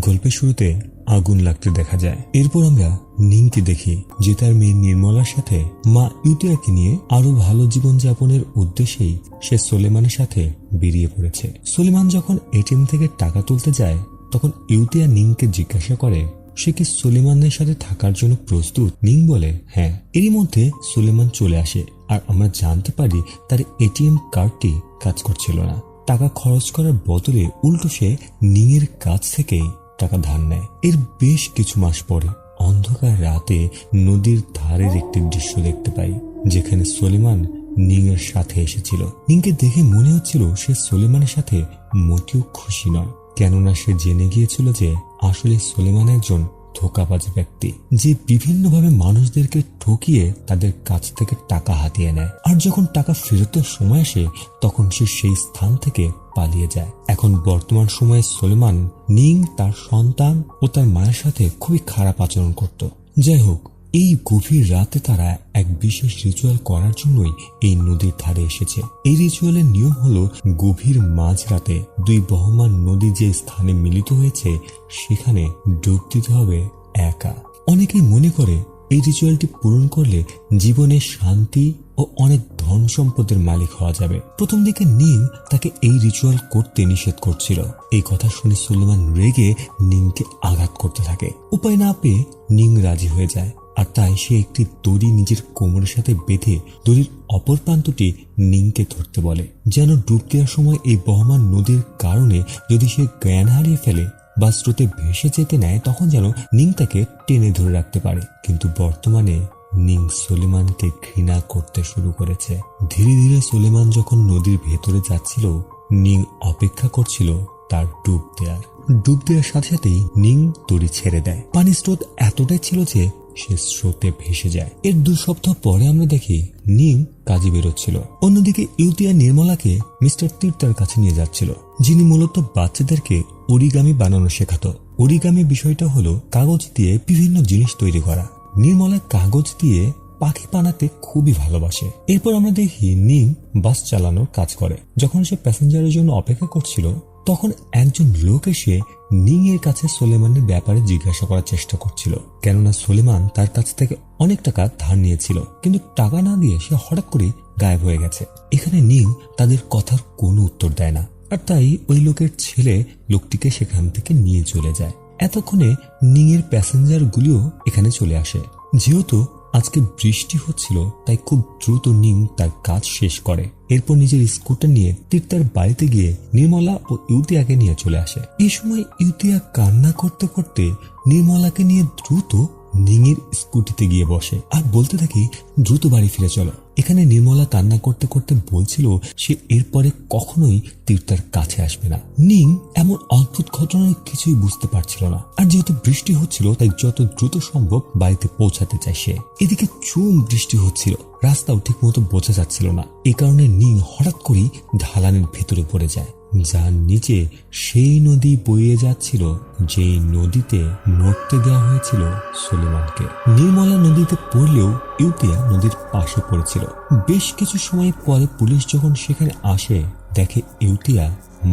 গল্পের শুরুতে আগুন লাগতে দেখা যায়। এরপর আমরা নিংকে দেখি যে তার মেয়ে নির্মলার সাথে মা ইউতিয়াকে নিয়ে আরো ভালো জীবনযাপনের উদ্দেশ্যেই সে সোলেমানের সাথে বেরিয়ে পড়েছে। সোলেমান যখন এটিএম থেকে টাকা তুলতে যায় তখন ইউতিয়া নিংকে জিজ্ঞাসা করে সে কি সুলেমানের সাথে থাকার জন্য প্রস্তুত। নিং বলে হ্যাঁ। এরই মধ্যে সুলেমান চলে আসে আর আমরা জানতে পারি তার এটিএম কার্ডটি কাজ করছিল না। টাকা খরচ করার বদলে উল্টো সে নিংয়ের কাছ থেকেই টাকা ধার নেয়। এর বেশ কিছু মাস পরে অন্ধকার রাতে নদীর ধারের একটি দৃশ্য দেখতে পাই যেখানে সুলেমান নিংয়ের সাথে এসেছিল। নিংকে দেখে মনে হচ্ছিল সে সুলেমানের সাথে মোটেও খুশি নয়, কেননা সে জেনে গিয়েছিল যে আসলে সুলেমান একজন ধোঁকাবাজ ব্যক্তি যে বিভিন্নভাবে মানুষদেরকে ঠকিয়ে তাদের কাছ থেকে টাকা হাতিয়ে নেয়। আর যখন টাকা ফেরতের সময় আসে তখন সে সেই স্থান থেকে পালিয়ে যায়। এখন বর্তমান সময়ে সুলেমান নিং, তার সন্তান ও তার মায়ের সাথে খুবই খারাপ আচরণ করত। যাই হোক, এই গভীর রাতে তারা এক বিশেষ রিচুয়াল করার জন্যই এই নদীর ধারে এসেছে। এই রিচুয়ালের নিয়ম হলো গভীর মাঝরাতে দুই বহমান নদী যে স্থানে মিলিত হয়েছে সেখানে ডুব দিতে হবে একা। অনেকেই মনে করে এই রিচুয়ালটি পূরণ করলে জীবনে শান্তি ও অনেক ধন সম্পদের মালিক হওয়া যাবে। প্রথম দিকে নিং তাকে এই রিচুয়াল করতে নিষেধ করছিল। এই কথা শুনে সুলেমান রেগে নিংকে আঘাত করতে থাকে। উপায় না পেয়ে নিং রাজি হয়ে যায় আর তাই সে একটি দড়ি নিজের কোমরের সাথে বেঁধে দড়ির অপর প্রান্তটি নিংকে ধরতে বলে, যেন ডুব দেওয়ার সময় এই বহমান নদীর কারণে যদি সে জ্ঞান হারিয়ে ফেলে বা স্রোতে ভেসে যেতে নেয় তখন যেন নিং তাকে টেনে ধরে রাখতে পারে। কিন্তু বর্তমানে নিং সুলেমানকে ঘৃণা করতে শুরু করেছে। ধীরে ধীরে সুলেমান যখন নদীর ভেতরে যাচ্ছিল নিং অপেক্ষা করছিল তার ডুব দেওয়ার সাথে সাথেই নিং দড়ি ছেড়ে দেয়। পানির স্রোত এতটাই ছিল যে সে স্রোতে ভেসে যায়। এর 2 সপ্তাহ পরে আমরা দেখি নিং কাজে বেরোচ্ছিল। অন্যদিকে ইউতিয়া নির্মলাকে মিস্টার তীর্থার কাছে নিয়ে যাচ্ছিল, যিনি মূলত বাচ্চাদেরকে অরিগামি বানানো শেখাতো। অরিগামি বিষয়টা হলো কাগজ দিয়ে বিভিন্ন জিনিস তৈরি করা। নির্মলা কাগজ দিয়ে পাখি বানাতে খুবই ভালোবাসে। এরপর আমরা দেখি নিং বাস চালানোর কাজ করে। যখন সে প্যাসেঞ্জারের জন্য অপেক্ষা করছিল তখন একজন লোক এসে নিং এর কাছে সুলেমানের ব্যাপারে জিজ্ঞাসা করার চেষ্টা করছিল, কেননা সুলেমান তার কাছ থেকে অনেক টাকা ধার নিয়েছিল, কিন্তু টাকা না দিয়ে সে হঠাৎ করে গায়েব হয়ে গেছে। এখানে নিং তাদের কথার কোনো উত্তর দেয় না আর তাই ওই লোকের ছেলে লোকটিকে সেখান থেকে নিয়ে চলে যায়। এতক্ষণে নিং এর প্যাসেঞ্জার গুলিও এখানে চলে আসে। যেহেতু আজকে বৃষ্টি হচ্ছিল তাই খুব দ্রুত নিং তার কাজ শেষ করে। এরপর নিজের স্কুটার নিয়ে তীর্থার বাড়িতে গিয়ে নির্মলা ও ইউতিয়াকে নিয়ে চলে আসে। এই সময় ইউতিয়া কান্না করতে করতে নির্মলাকে নিয়ে দ্রুত নিংয়ের স্কুটিতে গিয়ে বসে আর বলতে থাকে দ্রুত বাড়ি ফিরে চলো। এখানে নির্মলা কান্না করতে করতে বলছিল সে এরপরে কখনোই তীর্থার কাছে আসবে না। নিং এমন অদ্ভুত ঘটনায় কিছুই বুঝতে পারছিল না, আর যেহেতু বৃষ্টি হচ্ছিল তাই যত দ্রুত সম্ভব বাড়িতে পৌঁছাতে চায় সে। এদিকে চুম বৃষ্টি হচ্ছিল, রাস্তাও ঠিক মতো বোঝা যাচ্ছিল না। এই কারণে নিং হঠাৎ করেই ঢালানের ভেতরে পড়ে যায়, যার নিচে সেই নদী বয়ে যাচ্ছিল যে নদীতে মরতে দেওয়া হয়েছিল সুলেমানকে। নির্মলা নদীতে পড়লেও ইউতিয়া নদীর পাশে পড়েছিল। বেশ কিছু সময় পরে পুলিশ যখন সেখানে আসে দেখে ইউতিয়া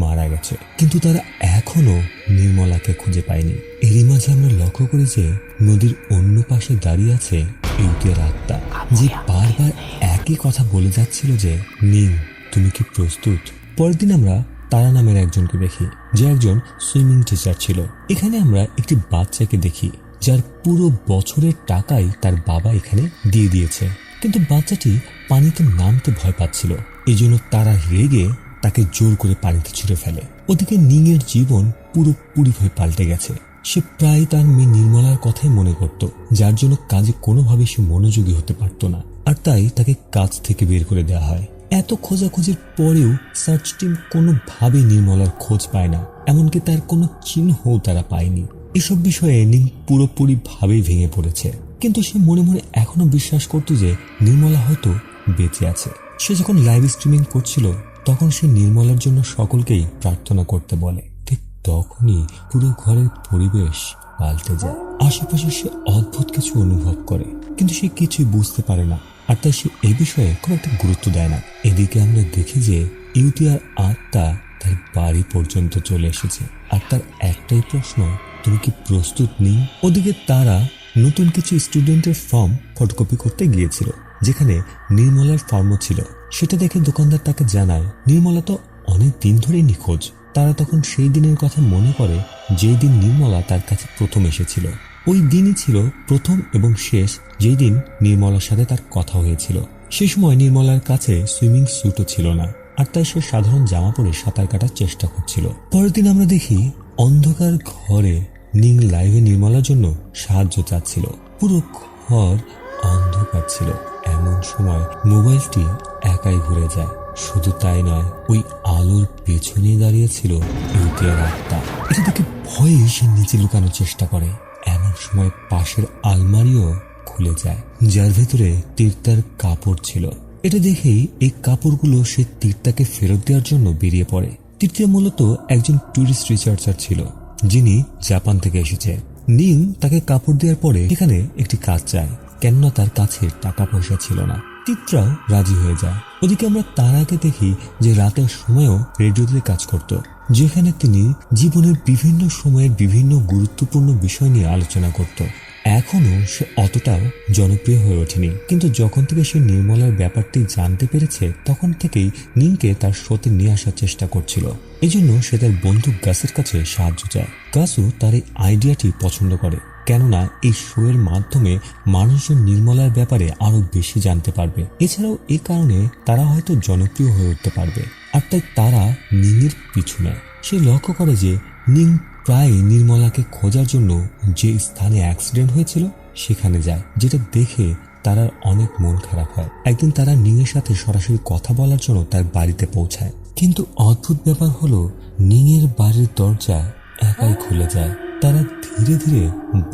মারা গেছে, কিন্তু তারা এখনো নির্মলাকে খুঁজে পায়নি। এরই মাঝে আমরা লক্ষ্য করি যে নদীর অন্য পাশে দাঁড়িয়ে আছে ইউতিয়ার আত্মা, যে বারবার একই কথা বলে যাচ্ছিল যে নিং তুমি কি প্রস্তুত। পরের দিন আমরা তারা নামের একজনকে দেখি যে একজন সুইমিং টিচার ছিল। এখানে আমরা একটি বাচ্চাকে দেখি যার পুরো বছরের টাকাই তার বাবা এখানে দিয়ে দিয়েছে, কিন্তু বাচ্চাটি পানিতে নামতে ভয় পাচ্ছিল। এই জন্য তারা রেগে তাকে জোর করে পানিতে ছুঁড়ে ফেলে। ওদিকে নিং এর জীবন পুরোপুরিভাবে পাল্টে গেছে। সে প্রায় তার মেয়ে নির্মলার কথাই মনে করত, যার জন্য কাজে কোনোভাবে সে মনোযোগী হতে পারত না, আর তাই তাকে কাজ থেকে বের করে দেওয়া হয়। এত খোঁজাখুঁজির পরেও সার্চ টিম কোনোভাবেই নির্মলার খোঁজ পায় না, এমনকি তার কোনো চিহ্নও তারা পায়নি। এসব বিষয়ে নিং পুরোপুরি ভাবেই ভেঙে পড়েছে, কিন্তু সে মনে মনে এখনো বিশ্বাস করত যে নির্মলা হয়তো বেঁচে আছে। সে যখন লাইভ স্ট্রিমিং করছিল তখন সে নির্মলার জন্য সকলকেই প্রার্থনা করতে বলে। ঠিক তখনই পুরো ঘরের পরিবেশ পাল্টে যায়। আশেপাশে সে অদ্ভুত কিছু অনুভব করে, কিন্তু সে কিছুই বুঝতে পারে না, আর তাই সে এই বিষয়ে খুব একটা গুরুত্ব দেয় না। এদিকে আমরা দেখি যে ইউতিয়ার আত্মা তার বাড়ি পর্যন্ত চলে এসেছে, আর তার একটাই প্রশ্ন তুমি কি প্রস্তুত নিং? ওদিকে তারা নতুন কিছু স্টুডেন্টের ফর্ম ফটোকপি করতে গিয়েছিল, যেখানে নির্মলার ফর্মও ছিল। সেটা দেখে দোকানদার তাকে জানায় নির্মলা তো অনেক দিন ধরেই নিখোঁজ। তারা তখন সেই দিনের কথা মনে করে যেই দিন নির্মলা তার কাছে প্রথম এসেছিল। ওই দিনই ছিল প্রথম এবং শেষ যেই দিন নির্মলার সাথে তার কথা হয়েছিল। সে সময় নির্মলার কাছে সুইমিং স্যুটও ছিল না, আর তাই সে সাধারণ জামা পরে সাঁতার কাটার চেষ্টা করছিল। পরের দিন আমরা দেখি অন্ধকার ঘরে নিং লাইভে নির্মলার জন্য সাহায্য চাচ্ছিল। পুরো ঘর অন্ধকার ছিল। এমন সময় মোবাইলটি একাই ঘুরে যায়। শুধু তাই নয়, ওই আলোর পেছনে দাঁড়িয়েছিল ইউতিয়ার আত্মা। এটা দেখে ভয়ে সে নিচে লুকানোর চেষ্টা করে। এমন সময় পাশের আলমারিও খুলে যায়, যার ভেতরে তীর্থার কাপড় ছিল। এটা দেখেই এই কাপড়গুলো সে তীর্থাকে ফেরত দেওয়ার জন্য বেরিয়ে পড়ে। তীর্থা মূলত একজন ট্যুরিস্ট রিসার্চার ছিল, যিনি জাপান থেকে এসেছে। নিং তাকে কাপড় দেওয়ার পরে এখানে একটি কাজ চায়, কেননা তার কাছে টাকা পয়সা ছিল না। তীর্থাও রাজি হয়ে যায়। ওদিকে আমরা তারাকে দেখি যে রাতের সময়ও রেডিওতে কাজ করত, যেখানে তিনি জীবনের বিভিন্ন সময়ের বিভিন্ন গুরুত্বপূর্ণ বিষয় নিয়ে আলোচনা করত। এখনো সে অতটাও জনপ্রিয় হয়ে ওঠেনি, কিন্তু যখন থেকে সে নির্মলার ব্যাপারটি জানতে পেরেছে তখন থেকেই নিংকে তার শোতে নিয়ে আসার চেষ্টা করছিল। এজন্য সে তার বন্ধু গাসের কাছে সাহায্য চায়। গাসও তার এই আইডিয়াটি পছন্দ করে, কেননা এই শো এর মাধ্যমে মানুষজন নির্মলার ব্যাপারে আরো বেশি জানতে পারবে। এছাড়াও এই কারণে তারা হয়তো জনপ্রিয় হয়ে উঠতে পারবে। আর তাই তারা নিংয়ের পিছু নেয়। সে লক্ষ্য করে যে নিং প্রায় নির্মলাকে খোঁজার জন্য যে স্থানে অ্যাক্সিডেন্ট হয়েছিল সেখানে যায়, যেটা দেখে তার অনেক মন খারাপ হয়। একদিন তারা নিংয়ের সাথে সরাসরি কথা বলার জন্য তার বাড়িতে পৌঁছায়, কিন্তু অদ্ভুত ব্যাপার হলো নিংয়ের বাড়ির দরজা একাই খুলে যায়। তারা ধীরে ধীরে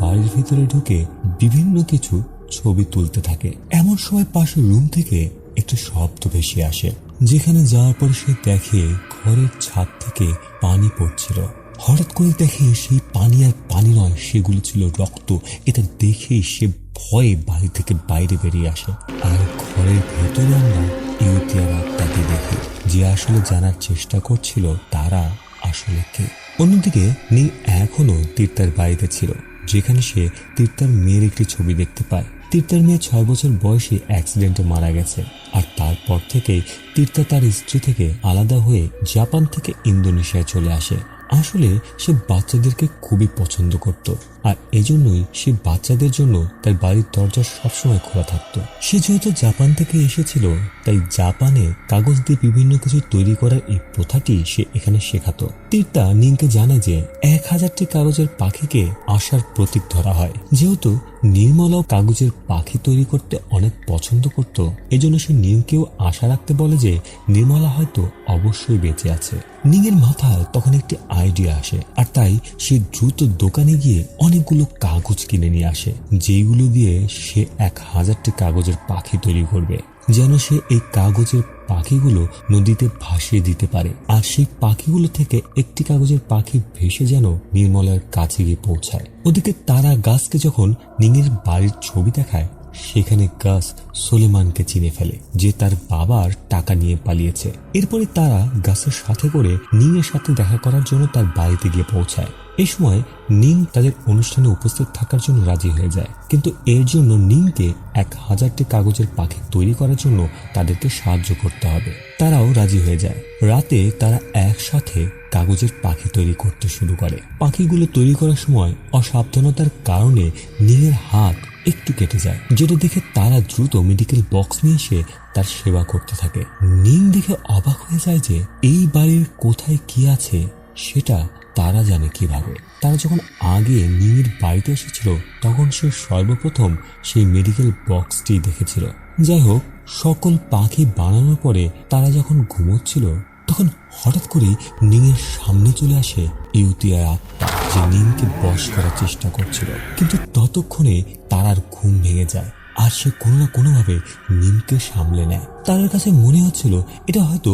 বাড়ির ভিতরে ঢুকে বিভিন্ন কিছু ছবি তুলতে থাকে। এমন সময় পাশের রুম থেকে একটা শব্দ ভেসে আসে, যেখানে যাওয়ার পর সে দেখে ঘরের ছাদ থেকে পানি পড়ছিল। হঠাৎ করে দেখে সেই পানি আর পানি নয়, সেগুলো ছিল রক্ত। এটা দেখে সে ভয়ে বাড়ি থেকে বাইরে বেরিয়ে আসে। আর ঘরের ভেতরে আমরা ইউতিয়ার আত্মাকে দেখি, যে আসলে জানার চেষ্টা করছিল তারা আসলে কে। অন্যদিকে নিং এখনো তীর্থার বাড়িতে ছিল, যেখানে সে তীর্থার মেয়ের একটি ছবি দেখতে পায়। তীর্থার মেয়ে 6 বছর বয়সে অ্যাক্সিডেন্টে মারা গেছে। আর তারপর থেকেই তীর্থা তার স্ত্রী থেকে আলাদা হয়ে জাপান থেকে ইন্দোনেশিয়ায় চলে আসে। আসলে সে বাচ্চাদেরকে খুবই পছন্দ করত, আর এজন্যই সে বাচ্চাদের জন্য তার বাড়ির দরজা সবসময় খোলা থাকতো। সে যেহেতু জাপান থেকে এসেছিল, তাই জাপানে কাগজ দিয়ে বিভিন্ন কিছু তৈরি করার এই প্রথাটি সে এখানে শেখাতো। তীর্থা নিংকে জানায় যে 1000টি কাগজের পাখিকে আশার প্রতীক ধরা হয়। যেহেতু নির্মলাও কাগজের পাখি তৈরি করতে অনেক পছন্দ করত, এজন্য সে নিংকেও আশা রাখতে বলে যে নির্মলা হয়তো অবশ্যই বেঁচে আছে। নিংয়ের মাথায় তখন একটি আইডিয়া আসে, আর তাই সে দ্রুত দোকানে গিয়ে অনেকগুলো কাগজ কিনে নিয়ে আসে, যেগুলো দিয়ে সে 1000টি কাগজের পাখি তৈরি করবে, যেন সে এই কাগজের পাখিগুলো নদীতে ভাসিয়ে দিতে পারে। আর সেই পাখিগুলো থেকে একটি কাগজের পাখি ভেসে যেন নির্মলার কাছে গিয়ে পৌঁছায়। ওদিকে তারা গাছকে যখন নিংয়ের বাড়ির ছবি দেখায়, সেখানে গাছ সোলেমানকে চিনে ফেলে, যে তার বাবার টাকা নিয়ে পালিয়েছে। এরপরে তারা গাছের সাথে করে নিংয়ের সাথে দেখা করার জন্য তার বাড়িতে গিয়ে পৌঁছায়। এই সময় নিং তাদের অনুষ্ঠানে উপস্থিত থাকার জন্য রাজি হয়ে যায়, কিন্তু এর জন্য নিংকে 1000টি কাগজের পাখি তৈরি করার জন্য তাদেরকে সাহায্য করতে হবে। তারাও রাজি হয়ে যায়। রাতে তারা একসাথে কাগজের পাখি তৈরি করতে শুরু করে। পাখিগুলো তৈরি করার সময় অসাবধানতার কারণে নিংয়ের হাত একটু কেটে যায়, যেটা দেখে তারা দ্রুত মেডিকেল বক্স নিয়ে এসে তার সেবা করতে থাকে। নিং দেখে অবাক হয়ে যায় যে এই বাড়ির কোথায় কি আছে সেটা তারা জানে কিভাবে। তারা যখন আগে নিংয়ের বাড়িতে এসেছিল, তখন সে সর্বপ্রথম সেই মেডিকেল বক্সটি দেখেছিল। যাই হোক, সকল পাখি বানানোর পরে তারা যখন ঘুমোচ্ছিল, তখন হঠাৎ করে নিংয়ের সামনে চলে আসে ইউতিয়ার আত্মা, যে নিংকে বশ করার চেষ্টা করছিল। কিন্তু ততক্ষণে তারার ঘুম ভেঙে যায়, আর সে কোনো না কোনোভাবে নিংকে সামলে নেয়। তার কাছে মনে হচ্ছিল এটা হয়তো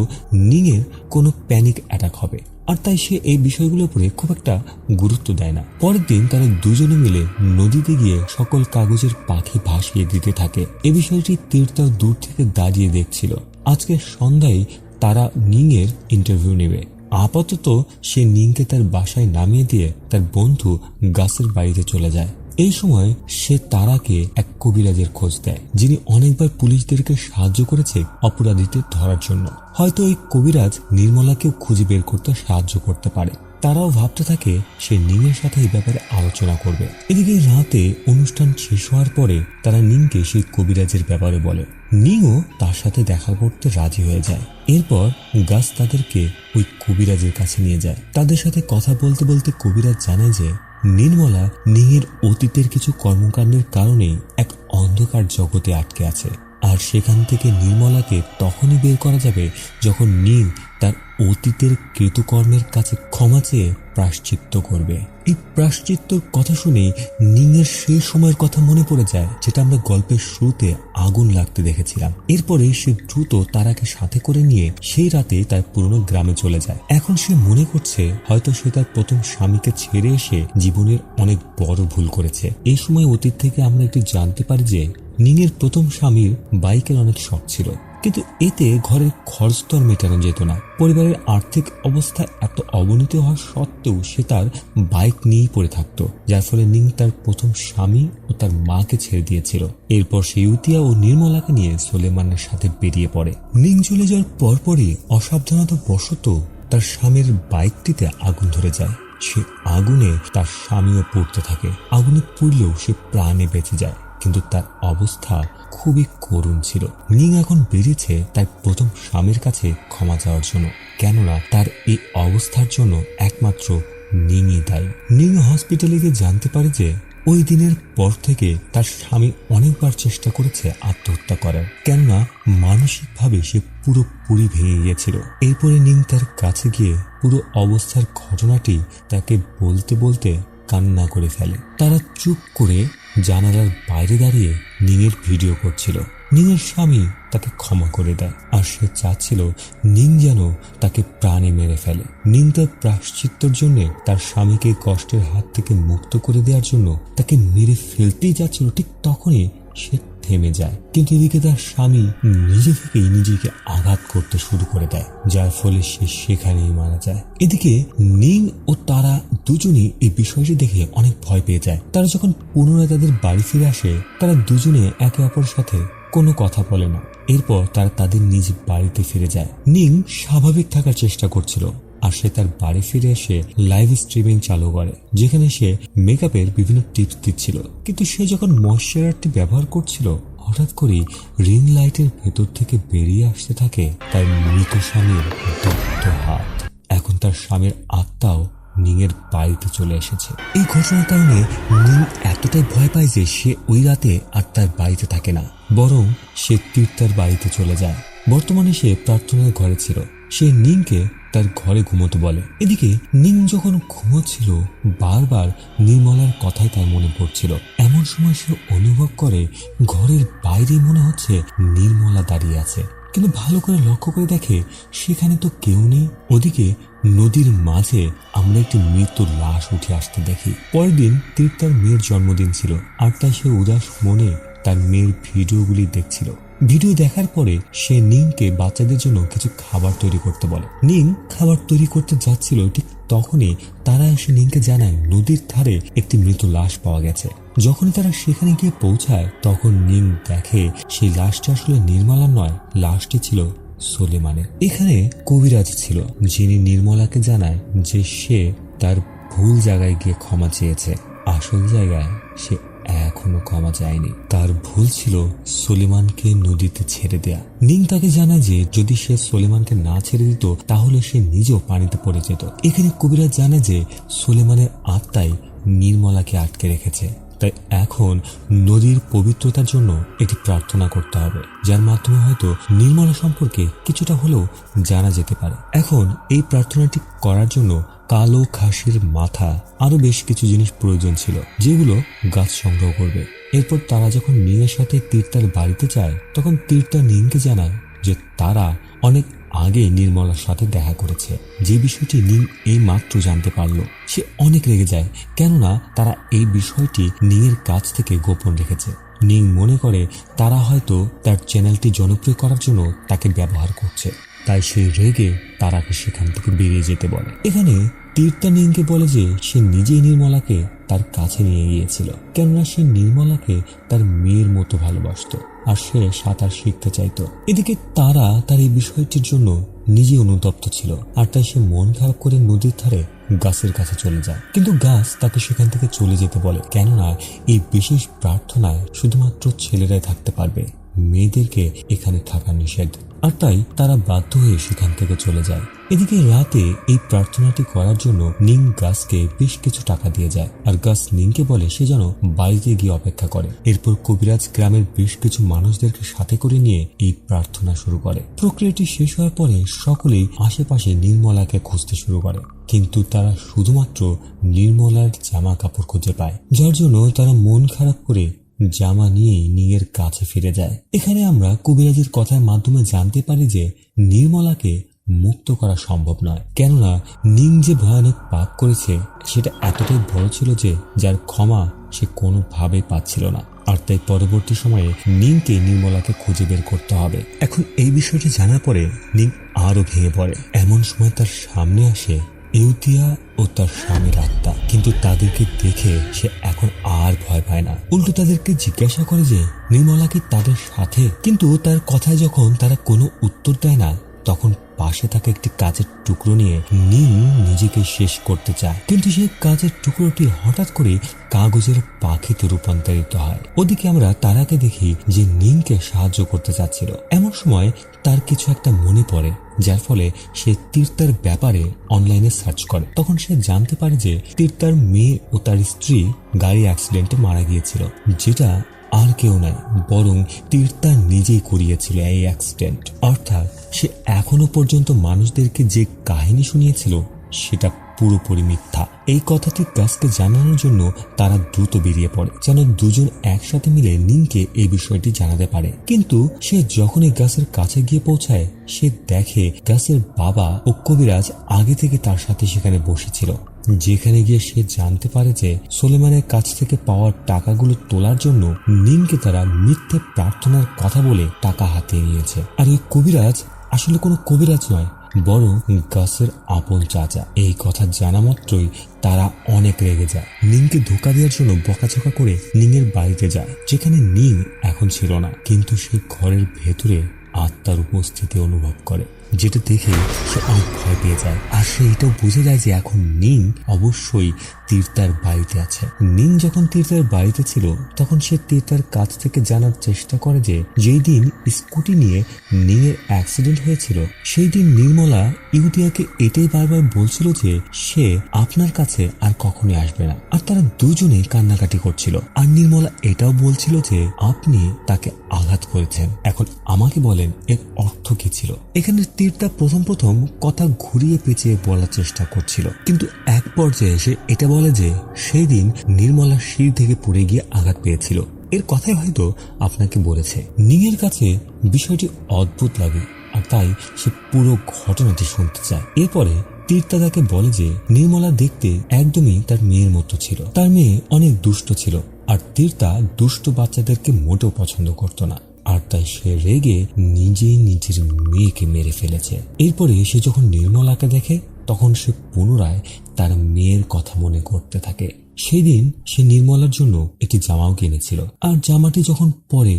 নিংয়ের কোনো প্যানিক অ্যাটাক হবে, আর তাই সে এই বিষয়গুলোর উপরে খুব একটা গুরুত্ব দেয় না। পরের দিন তারা দুজনে মিলে নদীতে গিয়ে সকল কাগজের পাখি ভাসিয়ে দিতে থাকে। এই বিষয়টি তীর্থা দূর থেকে দাঁড়িয়ে দেখছিল। আজকে সন্ধ্যায় তারা নিংয়ের ইন্টারভিউ নেবে, আপাতত সে নিংকে তার বাসায় নামিয়ে দিয়ে তার বন্ধু গাছের বাড়িতে চলে যায়। এই সময় সে তারাকে এক কবিরাজের খোঁজ দেয়, যিনি অনেকবার পুলিশদেরকে সাহায্য করেছে অপরাধীদের ধরার জন্য। হয়তো এই কবিরাজ নির্মলাকেও খুঁজে বের করতে সাহায্য করতে পারে। তারাও ভাবতে থাকে সে নিংয়ের সাথে এই ব্যাপারে আলোচনা করবে। এদিকে রাতে অনুষ্ঠান শেষ হওয়ার পরে তারা নিংকে সেই কবিরাজের ব্যাপারে বলে। নিংও তার সাথে দেখা করতে রাজি হয়ে যায়। এরপর গাছ তাদেরকে ওই কবিরাজের কাছে নিয়ে যায়। তাদের সাথে কথা বলতে বলতে কবিরাজ জানায় যে নির্মলা নিংয়ের অতীতের কিছু কর্মকাণ্ডের কারণেই এক অন্ধকার জগতে আটকে আছে, আর সেখান থেকে নির্মলাকে তখনই বের করা যাবে যখন নিং তার অতীতের কৃতকর্মের কাছে ক্ষমা চেয়ে প্রায়শ্চিত্ত করবে। এই প্রায়শ্চিত্তর কথা শুনে নিংয়ের সেই সময়ের কথা মনে পড়ে যায়, যেটা আমরা গল্পের শুরুতে আগুন লাগতে দেখেছিলাম। এরপরে সে দ্রুত তারাকে সাথে করে নিয়ে সেই রাতে তার পুরনো গ্রামে চলে যায়। এখন সে মনে করছে হয়তো সে তার প্রথম স্বামীকে ছেড়ে এসে জীবনের অনেক বড় ভুল করেছে। এই সময় অতীত থেকে আমরা একটু জানতে পারি যে নিংয়ের প্রথম স্বামীর বাইকের অনেক শখ ছিল, কিন্তু এতে ঘরের খরচ তো আর মেটানো যেত না। পরিবারের আর্থিক অবস্থা এত অবনতি হওয়া সত্ত্বেও সে তার বাইক নিয়েই পড়ে থাকতো, যার ফলে নিং তার প্রথম স্বামী ও তার মাকে ছেড়ে দিয়েছিল। এরপর সে ইউতিয়া ও নির্মলাকে নিয়ে সোলেমানের সাথে বেরিয়ে পড়ে। নিং চলে যাওয়ার পরপরই অসাবধানতা বশত তার স্বামীর বাইকটিতে আগুন ধরে যায়। সে আগুনে তার স্বামীও পড়তে থাকে। আগুনে পড়লেও সে প্রাণে বেঁচে যায়, কিন্তু তার অবস্থা খুবই করুণ ছিল। নিং এখন বেরিয়েছে তার প্রথম স্বামীর কাছে ক্ষমা চাওয়ার জন্য, কেননা তার এই অবস্থার জন্য একমাত্র নিংই দায়ী। নিং হসপিটালে গিয়ে জানতে পারে যে ওই দিনের পর থেকে তার স্বামী অনেকবার চেষ্টা করেছে আত্মহত্যা করার, কেননা মানসিকভাবে সে পুরোপুরি ভেঙে গিয়েছিল। এরপরে নিং তার কাছে গিয়ে পুরো অবস্থার ঘটনাটি তাকে বলতে বলতে কান্না করে ফেলে। তারা চুপ করে জানালার বাইরে দাঁড়িয়ে নিংয়ের ভিডিও করছিল। নিংয়ের স্বামী তাকে ক্ষমা করে দেয়, আর সে চাচ্ছিল নিং যেন তাকে প্রাণে মেরে ফেলে। নিং তার প্রায়শ্চিত্তর জন্য তার স্বামীকে কষ্টের হাত থেকে মুক্ত করে দেওয়ার জন্য তাকে মেরে ফেলতেই যাচ্ছিল, ঠিক তখনই সে থেমে যায়। কিন্তু এদিকে তার স্বামী নিজে থেকেই নিজেকে আঘাত করতে শুরু করে দেয়, যার ফলে সে সেখানেই মারা যায়। এদিকে নিং ও তারা দুজনই এই বিষয়টি দেখে অনেক ভয় পেয়ে যায়। তারা যখন পুনরায় তাদের বাড়ি ফিরে আসে, তারা দুজনে একে অপরের সাথে কোনো কথা বলে না। এরপর তারা তাদের নিজ বাড়িতে ফিরে যায়। নিং স্বাভাবিক থাকার চেষ্টা করছিল, আর সে তার বাড়ি ফিরে এসে লাইভ স্ট্রিমিং চালু করে, যেখানে সে মেকআপের বিভিন্ন টিপস দিচ্ছিল। কিন্তু সে যখন ময়শ্চারাইজারটি ব্যবহার করছিল, হঠাৎ করে রিং লাইটের ভেতর থেকে বেরিয়ে আসতে থাকে তার মৃত স্বামীর দগ্ধ হাত। এখন তার স্বামীর আত্মাও নিংয়ের বাড়িতে চলে এসেছে। এই ঘটনার কারণে নিং এতটাই ভয় পায় যে সে ওই রাতে আর তার বাড়িতে থাকে না, বরং সে তীর্থার বাড়িতে চলে যায়। বর্তমানে সে প্রার্থনার ঘরে ছিল। সে নিংকে তার ঘরে ঘুমোতে বলে। এদিকে নিং যখন ঘুমোচ্ছিল, বারবার নির্মলার কথাই তার মনে পড়ছিল। এমন সময় সে অনুভব করে ঘরের বাইরে মনে হচ্ছে নির্মলা দাঁড়িয়ে আছে, কিন্তু ভালো করে লক্ষ্য করে দেখে সেখানে তো কেউ নেই। ওদিকে নদীর মাঝে আমরা একটি মৃত্যুর লাশ উঠে আসতে দেখি। পরের দিন তীর্থার মেয়ের জন্মদিন ছিল, আর তাই সে উদাস মনে তার মেয়ের ভিডিওগুলি দেখছিল। ভিডিও দেখার পরে সে নিংকে বাচ্চাদের জন্য কিছু খাবার তৈরি করতে বলে। নিং খাবার তৈরি করতে যাচ্ছিল, ঠিক তখনই তারা এসে নিংকে জানায় নদীর ধারে একটি মৃত লাশ পাওয়া গেছে। যখনই তারা সেখানে গিয়ে পৌঁছায়, তখন নিং দেখে সেই লাশটি আসলে নির্মলার নয়, লাশটি ছিল সোলেমানের। এখানে কবিরাজ ছিল, যিনি নির্মলাকে জানায় যে সে তার ভুল জায়গায় গিয়ে ক্ষমা চেয়েছে, আসল জায়গায় সে এখনো ক্ষমা চায়নি। তার ভুল ছিল সোলেমানকে নদীতে ছেড়ে দেয়া। নিং তাকে জানায় যে যদি সে সোলেমানকে না ছেড়ে দিত, তাহলে সে নিজেও পানিতে পড়ে যেত। এখানে কবিরাজ জানে যে সোলেমানের আত্মাই নির্মলাকে আটকে রেখেছে, তাই এখন নদীর পবিত্রতার জন্য এটি প্রার্থনা করতে হবে, যার মাধ্যমে হয়তো নির্মলা সম্পর্কে কিছুটা হলেও জানা যেতে পারে। এখন এই প্রার্থনাটি করার জন্য কালো খাসির মাথা আরো বেশ কিছু জিনিস প্রয়োজন ছিল, যেগুলো গাছ সংগ্রহ করবে। এরপর তারা যখন নিংয়ের সাথে তীর্থার বাড়িতে যায়, তখন তীর্থা নিংকে জানায় যে তারা অনেক আগে নির্মলার সাথে দেখা করেছে, যে বিষয়টি নিং এই মাত্র জানতে পারল। সে অনেক রেগে যায়, কেননা তারা এই বিষয়টি নিংয়ের কাছ থেকে গোপন রেখেছে। নিং মনে করে তারা হয়তো তার চ্যানেলটি জনপ্রিয় করার জন্য তাকে ব্যবহার করছে। তাই সে রেগে তারাকে সেখান থেকে বেরিয়ে যেতে বলে। এখানে তীর্থা নিংকে বলে যে সে নিজেই নির্মলাকে তার কাছে নিয়ে গিয়েছিল, কেননা সে নির্মলাকে তার মেয়ের মতো ভালোবাসতো আর সে সাঁতার শিখতে চাইতো। এদিকে তারা তার এই বিষয়টির জন্য নিজে অনুতপ্ত ছিল, আর তাই সে মন খারাপ করে নদীর ধারে গাছের কাছে চলে যায়। কিন্তু গাছ তাকে সেখান থেকে চলে যেতে বলে, কেননা এই বিশেষ প্রার্থনায় শুধুমাত্র ছেলেরাই থাকতে পারবে, মেয়েদেরকে এখানে থাকা নিষেধ। আর তাই তারা বাধ্য হয়ে সেখান থেকে চলে যায়। এদিকে রাতে এই প্রার্থনাটি করার জন্য নিং গাছকে বেশ কিছু টাকা দিয়ে যায়, আর গাছ নিংকে বলে সে যেন বাড়িতে গিয়ে অপেক্ষা করে। এরপর কবিরাজ গ্রামের বেশ কিছু মানুষদেরকে সাথে করে নিয়ে এই প্রার্থনা শুরু করে। প্রক্রিয়াটি শেষ হওয়ার পরে সকলেই আশেপাশে নির্মলাকে খুঁজতে শুরু করে, কিন্তু তারা শুধুমাত্র নির্মলার জামা কাপড় খুঁজে পায়, যার জন্য তারা মন খারাপ করে জামা নিয়ে নিংয়ের কাছে ফিরে যায়। এখানে আমরা কবিরাজের কথার মাধ্যমে জানতে পারি যে নির্মলাকে মুক্ত করা সম্ভব নয়, কেননা নিং যে ভয়ানক পাপ করেছে সেটা এতটাই বড় ছিল যে যার ক্ষমা সে কোনোভাবেই পাচ্ছিল না। আর তাই পরবর্তী সময়ে নিংকে নির্মলাকে খুঁজে বের করতে হবে। এখন এই বিষয়টি জানার পরে নিং আরো ভেঙে পড়ে। এমন সময় তার সামনে আসে ইউতিয়া ও তার স্বামীর আত্মা, কিন্তু তাদেরকে দেখে সে এখন আর ভয় পায় না। উল্টো তাদেরকে জিজ্ঞাসা করে যে নির্মলা কি তাদের সাথে, কিন্তু তার কথায় যখন তারা কোনো উত্তর দেয় না, তখন পাশে থাকা একটি কাচের টুকরো নিয়ে নিং নিজেকে শেষ করতে চায়, কিন্তু সেই কাচের টুকরোটি হঠাৎ করে কাগজের পাখিতে রূপান্তরিত হয়। ওদিকে আমরা তারাকে দেখি যে নিংকে সাহায্য করতে চাচ্ছিল। এমন সময় তার কিছু একটা মনে পড়ে, যার ফলে সে তীর্থার ব্যাপারে অনলাইনে সার্চ করে। তখন সে জানতে পারে যে তীর্থার মেয়ে ও তার স্ত্রী গাড়ি অ্যাক্সিডেন্টে মারা গিয়েছিল, যেটা আর কেউ নয় বরং তীর্থা নিজেই করিয়েছিল এই অ্যাক্সিডেন্ট। অর্থাৎ সে এখনো পর্যন্ত মানুষদেরকে যে কাহিনী শুনিয়েছিল সেটা পুরোপুরি মিথ্যা। এই কথাটি গাছকে জানানোর জন্য তারা দ্রুত বেরিয়ে পড়ে, যেন দুজন একসাথে মিলে নিংকে এই বিষয়টি জানাতে পারে। কিন্তু সে যখনই গাছের কাছে গিয়ে পৌঁছায়, সে দেখে গাছের বাবা ও কবিরাজ আগে থেকে তার সাথে সেখানে বসেছিল। যেখানে গিয়ে সে জানতে পারে যে সোলেমানের কাছ থেকে পাওয়ার টাকাগুলো তোলার জন্য নিংকে তারা মিথ্যে প্রার্থনার কথা বলে টাকা হাতিয়ে নিয়েছে। আর ওই কবিরাজ আসলে কোনো কবিরাজ নয়, বরং গাছের আপন চাচা। এই কথা জানা মাত্রই তারা অনেক রেগে যায়। নিংকে ধোকা দেওয়ার জন্য বকাঝকা করে নিংয়ের বাড়িতে যায়, যেখানে নিং এখন ছিল না, কিন্তু সেই ঘরের ভেতরে আত্মার উপস্থিতি অনুভব করে, যেটা দেখে সে অনেক ভয় পেয়ে যায়। আর সে এটাও বুঝে যায় যে এখন নিং অবশ্যই তীর্থার বাড়িতে আছে। নিং যখন তীর্থার বাড়িতে ছিল তখন সে তীর্থার কাছ থেকে জানার চেষ্টা করে যে যেই দিন স্কুটি নিয়ে নিংয়ের অ্যাক্সিডেন্ট হয়েছিল, সেই দিন নির্মলা ইউতিয়াকে এটাই বারবার বলছিল যে সে আপনার কাছে আর কখনোই আসবে না। আর তারা দুজনেই কান্নাকাটি করছিল। আর নির্মলা এটাও বলছিল যে আপনি তাকে আঘাত করেছেন, এখন আমাকে বলেন এর অর্থ কি ছিল। এখানে তীর্থা প্রথম কথা ঘুরিয়ে পেঁচিয়ে বলার চেষ্টা করছিল, কিন্তু এক পর্যায়ে সে এটা বলে যে সেই দিন নির্মলা সিঁড়ি থেকে পড়ে গিয়ে আঘাত পেয়েছিল। এর কথাই হয়তো আপনাকে বলেছে। নিংয়ের কাছে বিষয়টি অদ্ভুত লাগে, আর তাই সে পুরো ঘটনাটি শুনতে চায়। এরপরে তীর্থা তাকে বলে যে নির্মলা দেখতে একদমই তার মেয়ের মতো ছিল। তার মেয়ে অনেক দুষ্ট ছিল, আর তীর্থা দুষ্ট বাচ্চাদেরকে মোটেও পছন্দ করত না, আর তাই সে রেগে নিজেই নিজের মেয়েকে মেরে ফেলেছে। এরপরে সে যখন নির্মলাকে দেখে তখন সে পুনরায় তার মেয়ের কথা মনে করতে থাকে। সেদিন সে নির্মলার জন্য একটি জামাও কিনেছিল, আর জামাটি যখন পরে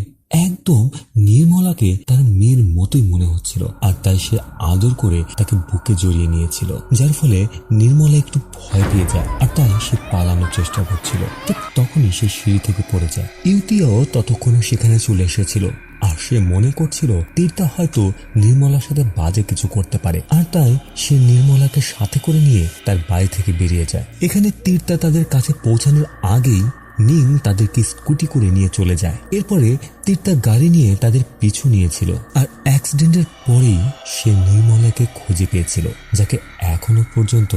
একদম নির্মলাকে তার মেয়ের মতোই মনে হচ্ছিল, আর তাই সে আদর করে তাকে বুকে জড়িয়ে নিয়েছিল, যার ফলে নির্মলা একটু ভয় পেয়ে যায়, আর তাই সে পালানোর চেষ্টা করছিল। ঠিক তখনই সে সিঁড়ি থেকে পড়ে যায়। ইউতিয়াও ততক্ষণে সেখানে চলে এসেছিল, আর সে মনে করছিল তীর্থা হয়তো নির্মলার সাথে বাজে কিছু করতে পারে, আর তাই সে নির্মলাকে সাথে করে নিয়ে তার বাড়ি থেকে বেরিয়ে যায়। এখানে তীর্থা তাদের কাছে পৌঁছানোর আগেই নিং তাদেরকে স্কুটি করে নিয়ে চলে যায়। এরপরে তীর্থা গাড়ি নিয়ে তাদের পিছু নিয়েছিল, আর অ্যাক্সিডেন্টের পরেই সে নির্মলাকে খুঁজে পেয়েছিল, যাকে এখনো পর্যন্ত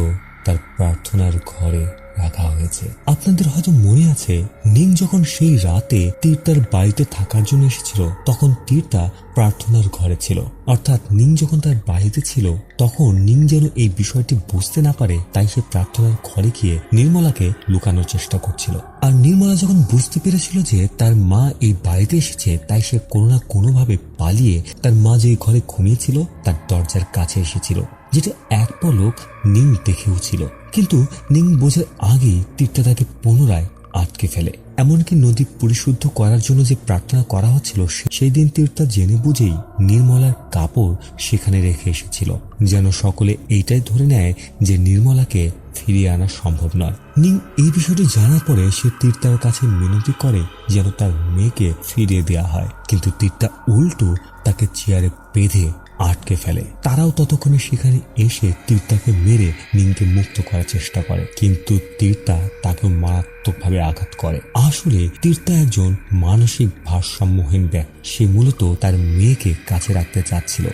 তার প্রার্থনার ঘরে রাখা হয়েছে। আপনাদের হয়তো মনে আছে, নিং যখন সেই রাতে তীর্থার বাড়িতে থাকার জন্য এসেছিল, তখন তীর্থা প্রার্থনার ঘরে ছিল। অর্থাৎ নিং যখন তার বাড়িতে ছিল, তখন নিং যেন এই বিষয়টি বুঝতে না পারে, তাই সে প্রার্থনার ঘরে গিয়ে নির্মলাকে লুকানোর চেষ্টা করছিল। আর নির্মলা যখন বুঝতে পেরেছিল যে তার মা এই বাড়িতে এসেছে, তাই সে কোনো না কোনোভাবে পালিয়ে তার মা যে ঘরে ঘুমিয়েছিল তার দরজার কাছে এসেছিল, যেটা এক পলক নিং দেখেও ছিল। কিন্তু নিং বোঝার আগেই তীর্থা তাকে পুনরায় আটকে ফেলে। এমনকি নদী পরিশুদ্ধ করার জন্য যে প্রার্থনা করা হচ্ছিল, সেই দিন তীর্থা জেনে বুঝেই নির্মলার কাপড় সেখানে রেখে এসেছিল, যেন সকলে এইটাই ধরে নেয় যে নির্মলাকে ফিরিয়ে আনা সম্ভব নয়। নিং এই বিষয়টি জানার পরে সে তীর্থার কাছে মিনতি করে যেন তার মেয়েকে ফিরিয়ে দেওয়া হয়, কিন্তু তীর্থা উল্টো তাকে চেয়ারে বেঁধে আটকে ফেলে। তারাও ততক্ষণে সেখানে এসে তীর্থাকে মেরে নিংকে মুক্ত করার চেষ্টা করে, কিন্তু তীর্থা তাকেও মারাত্মকভাবে আঘাত করে। আসলে তীর্থা একজন মানসিক ভারসাম্যহীন ব্যক্তি। সে মূলত তার মেয়েকে কাছে রাখতে চাচ্ছিল,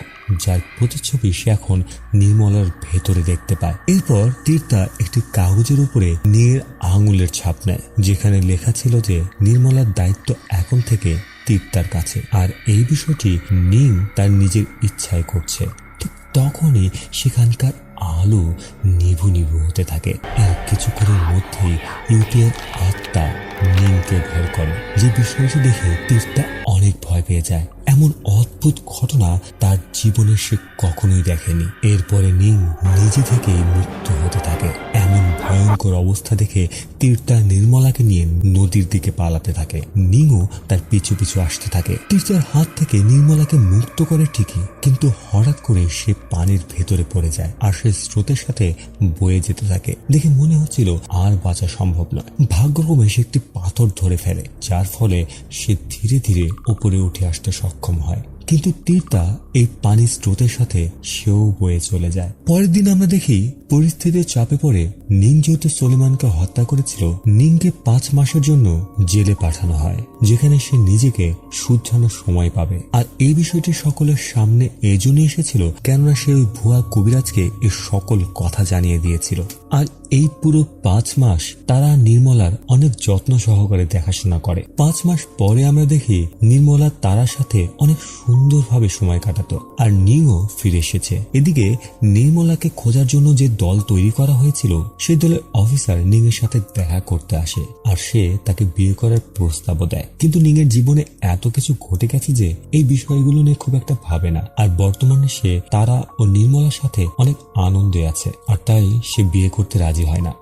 যার প্রতিচ্ছবি সে এখন নির্মলার ভেতরে দেখতে পায়। এরপর তীর্থা একটি কাগজের উপরে নির আঙুলের ছাপ নেয়, যেখানে লেখা ছিল যে নির্মলার দায়িত্ব এখন থেকে তীর্থার কাছে, আর এই বিষয়টি নিং তার নিজের ইচ্ছায় করছে। ঠিক তখনই সেখানকার আলো নিভু নিভু হতে থাকে। এর কিছুক্ষণের মধ্যেই ইউটির আত্মা নিংকে ভয় করে, যে বিষয়টি দেখে তীর্থা অনেক ভয় পেয়ে যায়। এমন অদ্ভুত ঘটনা তার জীবনে সে কখনোই দেখেনি। এরপরে নিং নিজে থেকেই মুক্ত হতে থাকে। এমন ভয়ঙ্কর অবস্থা দেখে তীর্থা নির্মলাকে নিয়ে নদীর দিকে পালাতে থাকে। নিংও তার পিছু পিছু আসতে থাকে। তীর্থার হাত থেকে নির্মলাকে মুক্ত করে ঠিকই, কিন্তু হঠাৎ করে সে পানির ভেতরে পড়ে যায়, আর সে স্রোতের সাথে বয়ে যেতে থাকে। দেখে মনে হচ্ছিল আর বাঁচা সম্ভব নয়। ভাগ্যক্রমে সে একটি পাথর ধরে ফেলে, যার ফলে সে ধীরে ধীরে উপরে উঠে আসতে সক্ষম হয়। কিন্তু তীর্থা এই পানির স্রোতের সাথে সেও বয়ে চলে যায়। পরের দিন আমরা দেখি পরিস্থিতির চাপে পড়ে নিং যেহেতু সোলেমানকে হত্যা করেছিল, নিংকে 5 মাসের জন্য জেলে পাঠানো হয়, যেখানে সে নিজেকে শুধরানোর সময় পাবে। আর এই বিষয়টি সকলের সামনে এজন্য এসেছিল কেননা সে ওই ভুয়া কবিরাজকে এর সকল কথা জানিয়ে দিয়েছিল। আর এই পুরো 5 মাস তারা নির্মলার অনেক যত্ন সহকারে দেখাশোনা করে। 5 মাস পরে আমরা দেখি নির্মলা তারার সাথে অনেক সুন্দরভাবে সময় কাটাতো, আর নিংও ফিরে এসেছে। এদিকে নির্মলাকে খোঁজার জন্য যে দল তৈরি করা হয়েছিল, সেই দলের অফিসার নিং এর সাথে দেখা করতে আসে, আর সে তাকে বিয়ে করার প্রস্তাবও দেয়। কিন্তু নিং এর জীবনে এত কিছু ঘটে গেছে যে এই বিষয়গুলো নিয়ে খুব একটা ভাবে না, আর বর্তমানে সে তারা ও নির্মলার সাথে অনেক আনন্দে আছে, আর তাই সে বিয়ে করতে রাজি হয় না।